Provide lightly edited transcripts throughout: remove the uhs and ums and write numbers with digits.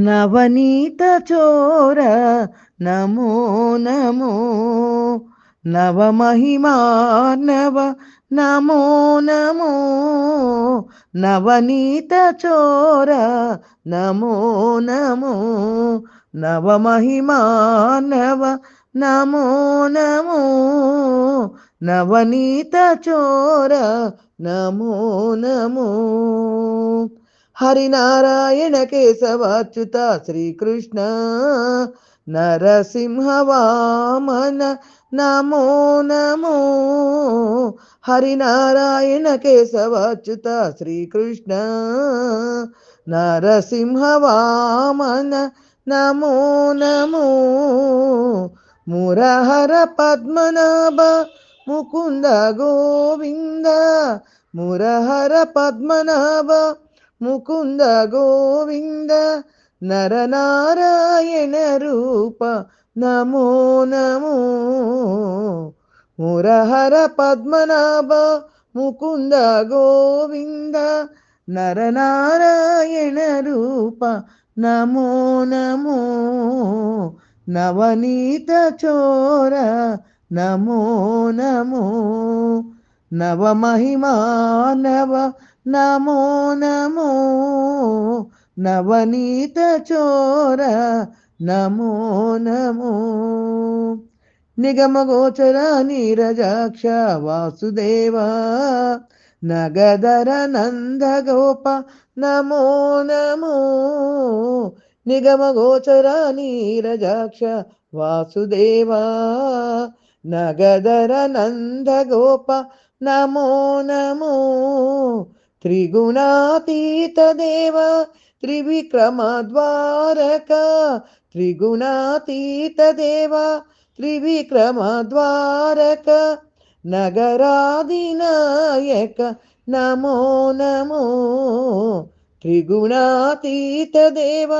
నవనీత చోర నమో నమో, నవమహిమార్ణవ నమో నమో, నవనీత చోర నమో నమో, నవమహిమార్ణవ నమో నమో, నవనీత చోర నమో నమో. హరినారాయణ కేశవాచ్యుత శ్రీకృష్ణ నరసింహ వామన నమో నమో, హరినారాయణ కేశవాచ్యుత శ్రీకృష్ణ నరసింహ వామన నమో నమో, మురహర పద్మనాభ ముకుంద గోవింద, మురహర పద్మనాభ ముకుంద గోవింద, నరనారాయణ రూప నమో నమో, మురహర పద్మనాభ ముకుంద గోవింద, నరనారాయణ రూప నమో నమో, నవనీత చోర నమో నమో, నవమహిమానవ నమో నమో, నవనీత చోర నమో నమో. నిగమగోచర నీరజాక్ష వాసుదేవ, నగధర నందగోప నమో నమో, నిగమగోచర నీరజాక్ష వాసుదేవ, నగధర నందగోప నమో నమో, త్రిగుణాతీత దేవ త్రివిక్రమ ద్వారక, త్రిగుణాతీత దేవ త్రివిక్రమ ద్వారక, నగరాధినాయక నమో నమో, త్రిగుణాతీత దేవ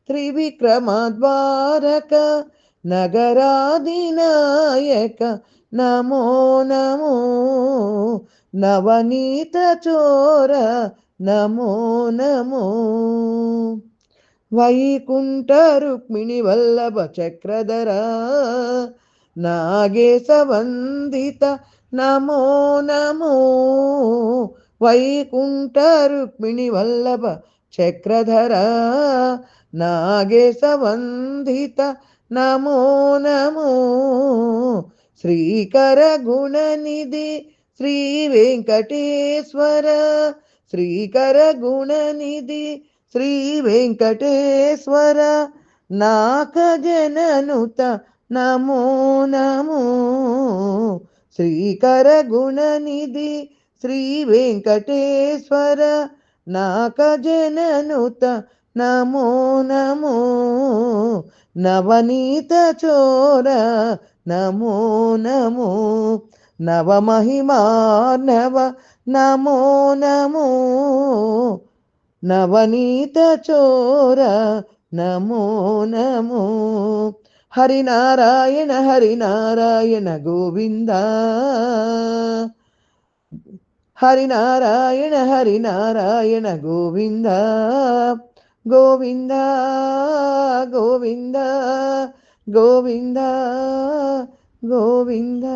త్రివిక్రమ ద్వారక, నగరాధినాయక నమో నమో, నవనీత చోర నమో నమో, వైకుంఠ రుక్మిణి వల్లభ చక్రధర నాగేశ వందిత నమో నమో, వైకుంఠ రుక్మిణి వల్లభ చక్రధర నాగేశ వందిత నమో నమో, శ్రీకర గుణనిధి శ్రీ వెంకటేశ్వర, శ్రీకర గుణనిధి శ్రీ వెంకటేశ్వర, నాకజననుత నమో నమో, శ్రీకర గుణనిధి శ్రీ వెంకటేశ్వర, నాకజననుత నమో నమో, నవనీత చోర నమో నమో, నవమహిమార్ణవ నమో నమో, నవనీత చోర నమో నమో. హరినారాయణ హరినారాయణ గోవింద, హరినారాయణ హరినారాయణ గోవింద గోవింద గోవింద గోవింద గోవింద.